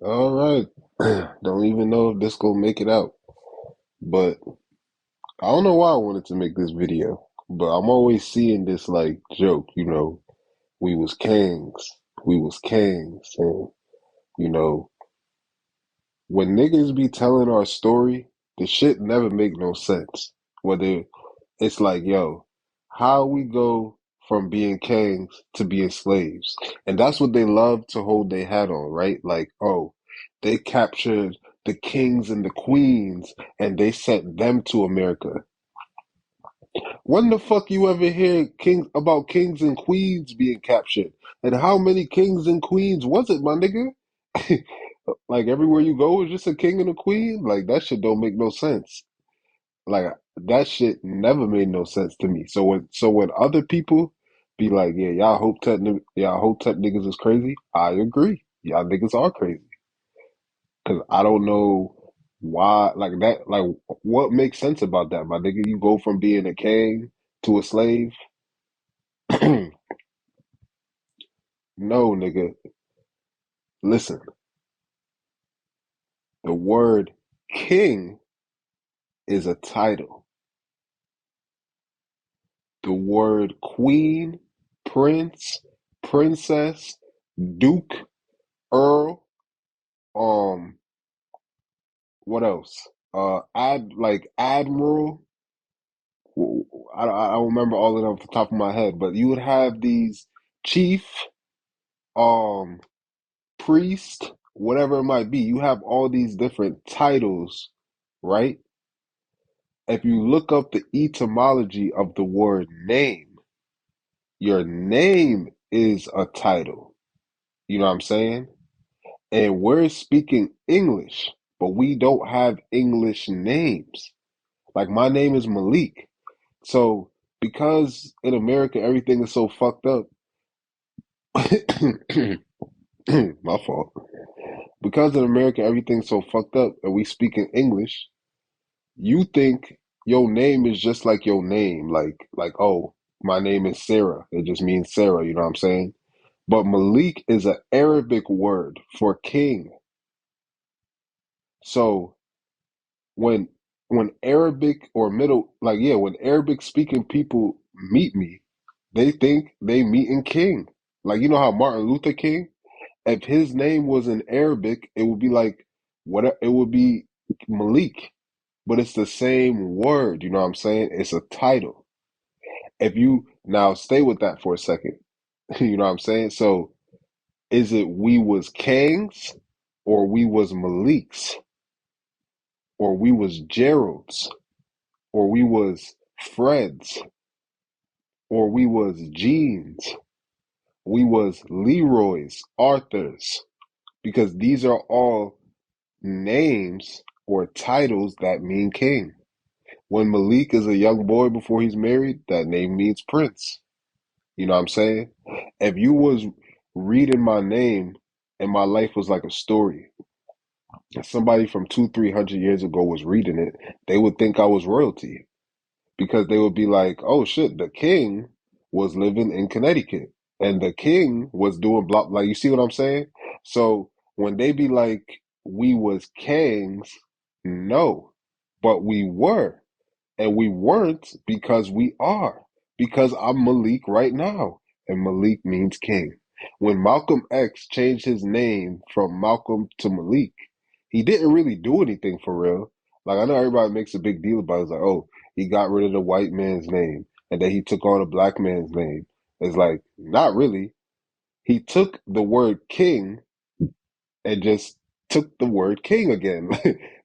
All right. Don't even know if this gonna make it out, but I don't know why I wanted to make this video, but I'm always seeing this like joke, we was kings, we was kings, and you know, when niggas be telling our story, the shit never make no sense. Whether it's like, yo, how we go from being kings to being slaves. And that's what they love to hold their hat on, right? Like, oh, they captured the kings and the queens and they sent them to America. When the fuck you ever hear about kings and queens being captured? And how many kings and queens was it, my nigga? Like everywhere you go is just a king and a queen? Like that shit don't make no sense. Like that shit never made no sense to me. So when other people be like, yeah, y'all Hotep niggas is crazy, I agree. Y'all niggas are crazy. Cause I don't know why like that like what makes sense about that, my nigga? You go from being a king to a slave? No, nigga. Listen, the word king is a title. The word queen, prince, princess, duke, earl, um, what else? Admiral. I don't remember all of them off the top of my head, but you would have these chief, um, priest, whatever it might be. You have all these different titles, right? If you look up the etymology of the word name, your name is a title. You know what I'm saying? And we're speaking English, but we don't have English names. Like my name is Malik. So because in America everything is so fucked up, my fault. Because in America everything's so fucked up and we speak in English, you think your name is just like your name, like oh, my name is Sarah. It just means Sarah, you know what I'm saying? But Malik is an Arabic word for king. So when when Arabic or middle like yeah, when Arabic speaking people meet me, they think they meeting king. Like you know how Martin Luther King, if his name was in Arabic, it would be like what it would be Malik, but it's the same word, you know what I'm saying? It's a title. If you now stay with that for a second, you know what I'm saying? So is it we was Kang's or we was Malik's or we was Gerald's or we was Fred's or we was Jean's, we was Leroy's, Arthur's, because these are all names or titles that mean king. When Malik is a young boy before he's married, that name means prince. You know what I'm saying? If you was reading my name and my life was like a story, and somebody from 300 years ago was reading it, they would think I was royalty because they would be like, oh shit, the king was living in Connecticut and the king was doing blah, like, you see what I'm saying? So when they be like, we was kings, no, but we were. And we weren't because we are. Because I'm Malik right now. And Malik means king. When Malcolm X changed his name from Malcolm to Malik, he didn't really do anything for real. Like I know everybody makes a big deal about it. It's like, oh, he got rid of the white man's name and then he took on a black man's name. It's like, not really. He took the word king and just took the word king again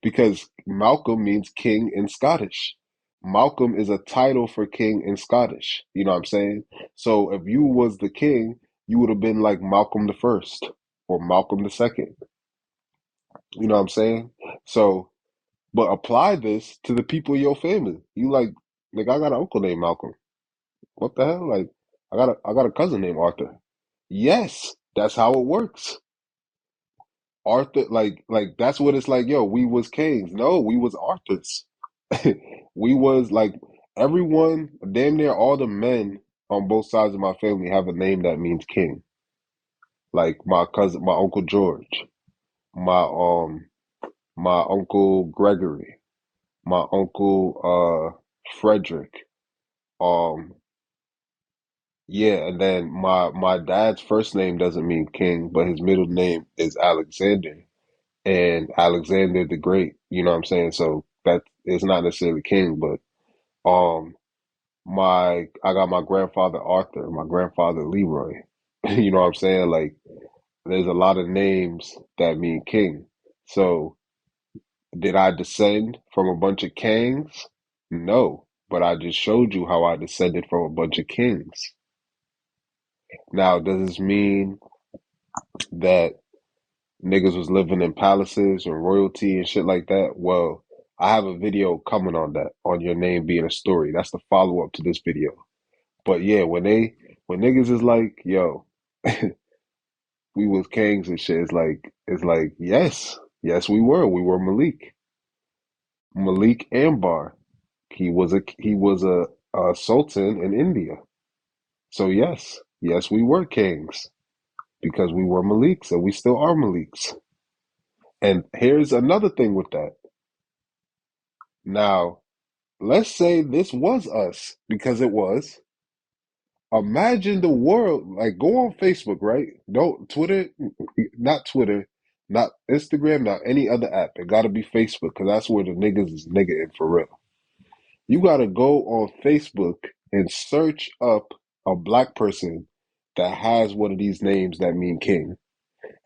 because Malcolm means king in Scottish. Malcolm is a title for king in Scottish. You know what I'm saying? So if you was the king, you would have been like Malcolm the First or Malcolm the Second. You know what I'm saying? So, but apply this to the people in your family. You like I got an uncle named Malcolm. What the hell? Like I got a cousin named Arthur. Yes, that's how it works. Arthur, like that's what it's like. Yo, we was kings. No, we was Arthurs. We was like everyone, damn near all the men on both sides of my family have a name that means king. Like my cousin, my uncle George. my my uncle Gregory, my uncle Frederick. Um yeah, and then my dad's first name doesn't mean king, but his middle name is Alexander, and Alexander the Great, you know what I'm saying? So that is not necessarily king, but um my I got my grandfather Arthur, my grandfather Leroy. You know what I'm saying? Like there's a lot of names that mean king. So did I descend from a bunch of Kangs? No, but I just showed you how I descended from a bunch of kings. Now, does this mean that niggas was living in palaces and royalty and shit like that? Well, I have a video coming on that, on your name being a story. That's the follow up to this video. But yeah, when niggas is like, yo, we was kings and shit, it's like, yes, yes we were. We were Malik. Malik Ambar. He was a sultan in India. So yes, yes we were kings because we were Maliks and we still are Maliks. And here's another thing with that. Now, let's say this was us because it was. Imagine the world, like go on Facebook, right? Don't Twitter, not Twitter, not Instagram, not any other app. It got to be Facebook because that's where the niggas is nigga for real. You got to go on Facebook and search up a black person that has one of these names that mean king.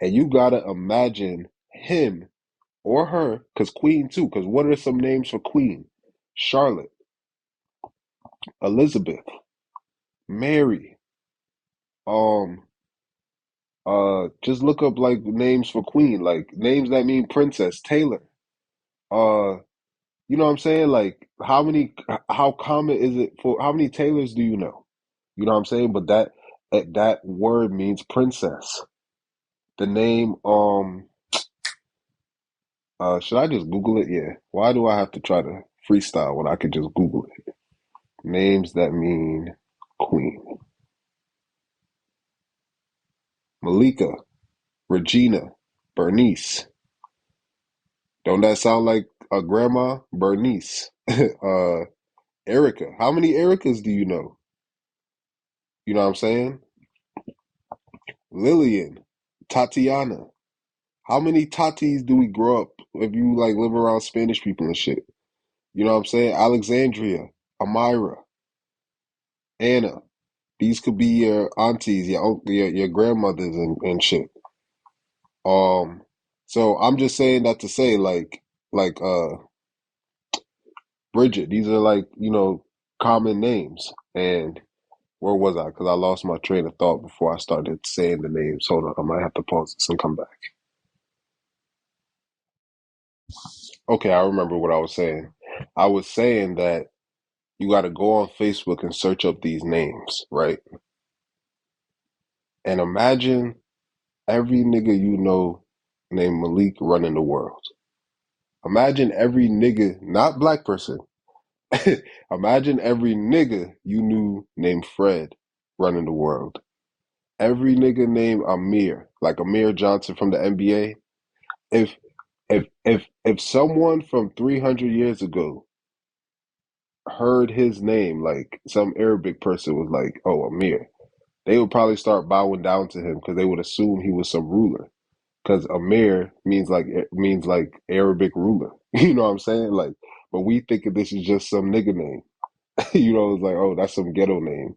And you got to imagine him or her, because queen too, because what are some names for queen? Charlotte, Elizabeth, Mary, um, just look up like names for queen, like names that mean princess, Taylor. Uh, you know what I'm saying? Like how common is it for, how many Taylors do you know? You know what I'm saying? But that word means princess. The name, should I just Google it? Yeah. Why do I have to try to freestyle when I could just Google it? Names that mean queen. Malika, Regina, Bernice. Don't that sound like a grandma? Bernice. Erica. How many Ericas do you know? You know what I'm saying? Lillian, Tatiana. How many Tatis do we grow up if you like live around Spanish people and shit? You know what I'm saying? Alexandria, Amira, Anna. These could be your aunties, your grandmothers and shit. Um, so I'm just saying that to say like Bridget. These are like, common names. And where was I? Because I lost my train of thought before I started saying the names. Hold on, I might have to pause this and come back. Okay, I remember what I was saying. I was saying that you got to go on Facebook and search up these names, right? And imagine every nigga you know named Malik running the world. Imagine every nigga, not black person. Imagine every nigga you knew named Fred running the world. Every nigga named Amir, like Amir Johnson from the NBA. If if someone from 300 years ago heard his name, like some Arabic person was like, "Oh, Amir," they would probably start bowing down to him because they would assume he was some ruler. Because Amir means like Arabic ruler. You know what I'm saying? Like, but we think of this is just some nigga name. It's like, oh, that's some ghetto name.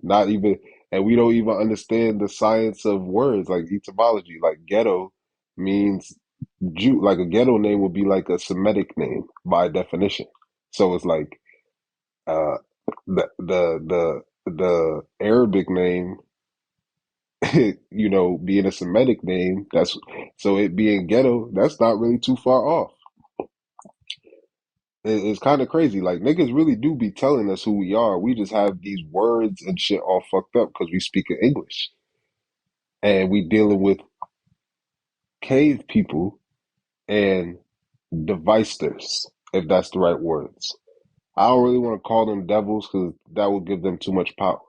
Not even, and we don't even understand the science of words, like etymology. Like ghetto means Jew. Like a ghetto name would be like a Semitic name by definition. So it's like uh, the Arabic name, being a Semitic name. That's so it being ghetto. That's not really too far off. It's kind of crazy. Like niggas really do be telling us who we are. We just have these words and shit all fucked up because we speak in English and we dealing with cave people and devicers, if that's the right words. I don't really want to call them devils because that would give them too much power.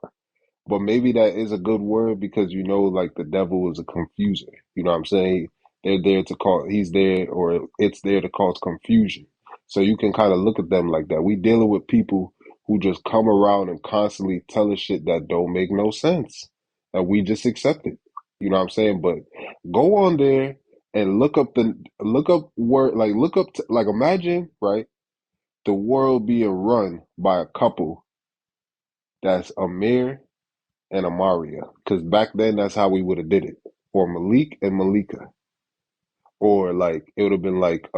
But maybe that is a good word because like the devil is a confuser. You know what I'm saying? They're there to cause, he's there or it's there to cause confusion. So you can kind of look at them like that. We dealing with people who just come around and constantly tell us shit that don't make no sense. And we just accept it. You know what I'm saying? But go on there and look up word like look up like imagine, right? The world being run by a couple that's Amir and Amaria. Because back then that's how we would have did it. Or Malik and Malika. Or like it would have been like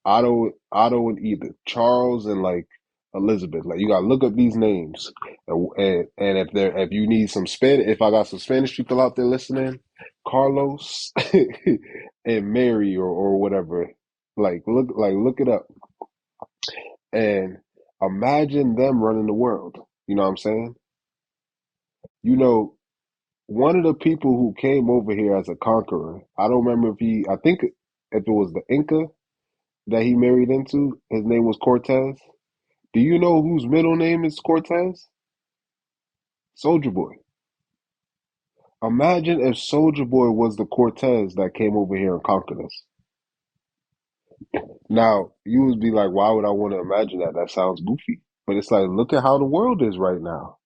Otto and Edith, Charles and like Elizabeth. Like you gotta look up these names, and if you need some Spanish, if I got some Spanish people out there listening, Carlos and Mary or whatever, look it up and imagine them running the world. You know what I'm saying? You know, one of the people who came over here as a conqueror. I don't remember if he. I think if it was the Inca that he married into, his name was Cortez. Do you know whose middle name is Cortez? Soldier Boy. Imagine if Soldier Boy was the Cortez that came over here and conquered us. Now, you would be like, why would I want to imagine that? That sounds goofy. But it's like, look at how the world is right now.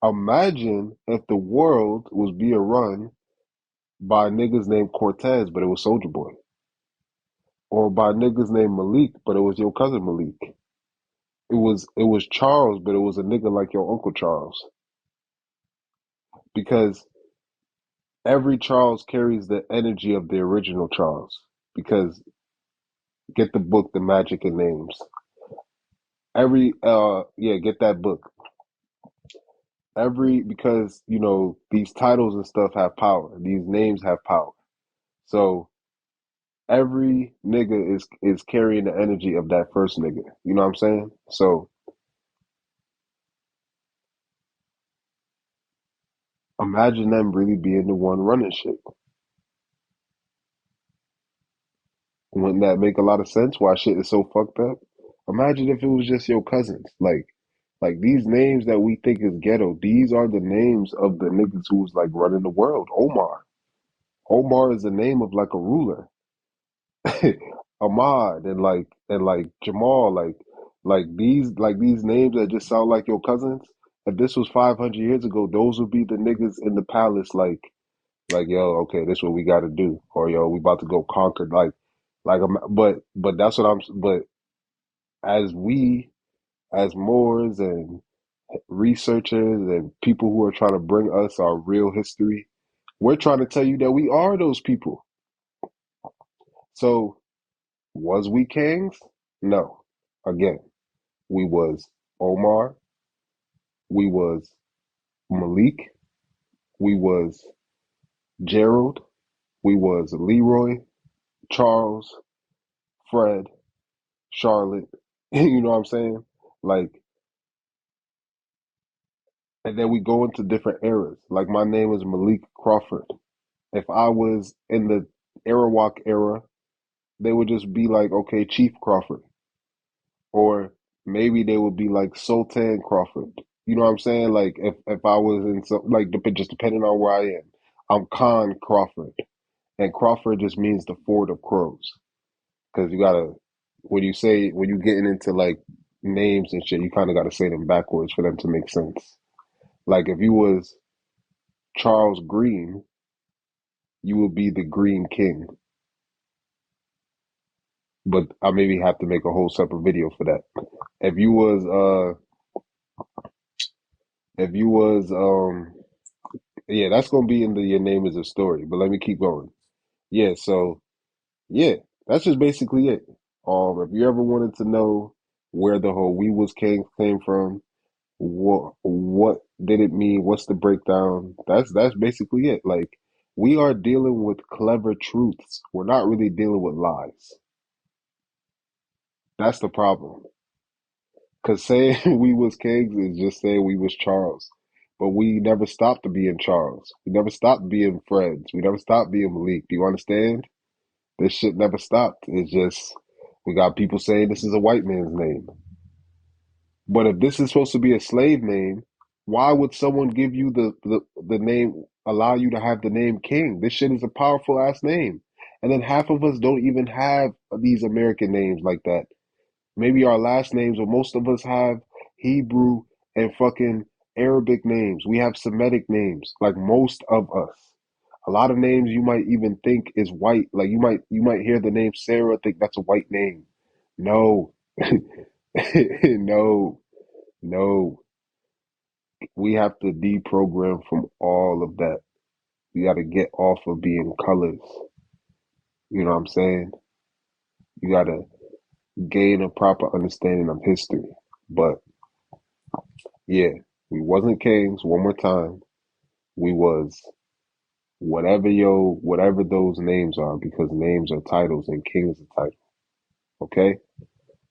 Imagine if the world was being run by niggas named Cortez, but it was Soldier Boy. Or by niggas named Malik, but it was your cousin Malik. It was Charles, but it was a nigga like your Uncle Charles. Because every Charles carries the energy of the original Charles. Because get the book, The Magic in Names. Get that book. Because these titles and stuff have power. These names have power. So every nigga is carrying the energy of that first nigga. You know what I'm saying? So imagine them really being the one running shit. Wouldn't that make a lot of sense? Why shit is so fucked up? Imagine if it was just your cousins. Like these names that we think is ghetto, these are the names of the niggas who was like running the world. Omar. Omar is the name of like a ruler. Ahmad and like Jamal, like these names that just sound like your cousins. If this was 500 years ago, those would be the niggas in the palace. Like yo, okay, this is what we got to do, or yo, we about to go conquer. But that's what I'm. But as we, as Moors and researchers and people who are trying to bring us our real history, we're trying to tell you that we are those people. So was we kings? No. Again, we was Omar, we was Malik, we was Gerald, we was Leroy, Charles, Fred, Charlotte. You know what I'm saying? Like, and then we go into different eras. Like my name is Malik Crawford. If I was in the Arawak era, they would just be like, okay, Chief Crawford. Or maybe they would be like Sultan Crawford. You know what I'm saying? Like if I was in some just depending on where I am. I'm Khan Crawford. And Crawford just means the Fort of Crows. Because you gotta when you getting into like names and shit, you kinda gotta say them backwards for them to make sense. Like if you was Charles Green, you would be the Green King. But I maybe have to make a whole separate video for that. If you was if you was yeah, that's gonna be in the Your Name is a Story. But let me keep going. Yeah, so yeah, that's just basically it. If you ever wanted to know where the whole "We Was King" came from, what did it mean? What's the breakdown? That's basically it. Like we are dealing with clever truths. We're not really dealing with lies. That's the problem. Cause saying we was kings is just saying we was Charles. But we never stopped being Charles. We never stopped being friends. We never stopped being Malik. Do you understand? This shit never stopped. It's just we got people saying this is a white man's name. But if this is supposed to be a slave name, Why would someone give you the name, allow you to have the name King? This shit is a powerful ass name. And then half of us don't even have these American names like that. Maybe our last names, or most of us have Hebrew and fucking Arabic names. We have Semitic names, like most of us. A lot of names you might even think is white. Like you might hear the name Sarah, think that's a white name. No, no, no. We have to deprogram from all of that. We got to get off of being colors. You know what I'm saying? You got to gain a proper understanding of history. But yeah, we wasn't kings. One more time, we was whatever those names are, because names are titles and king is a title. Okay?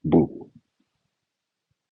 Boo.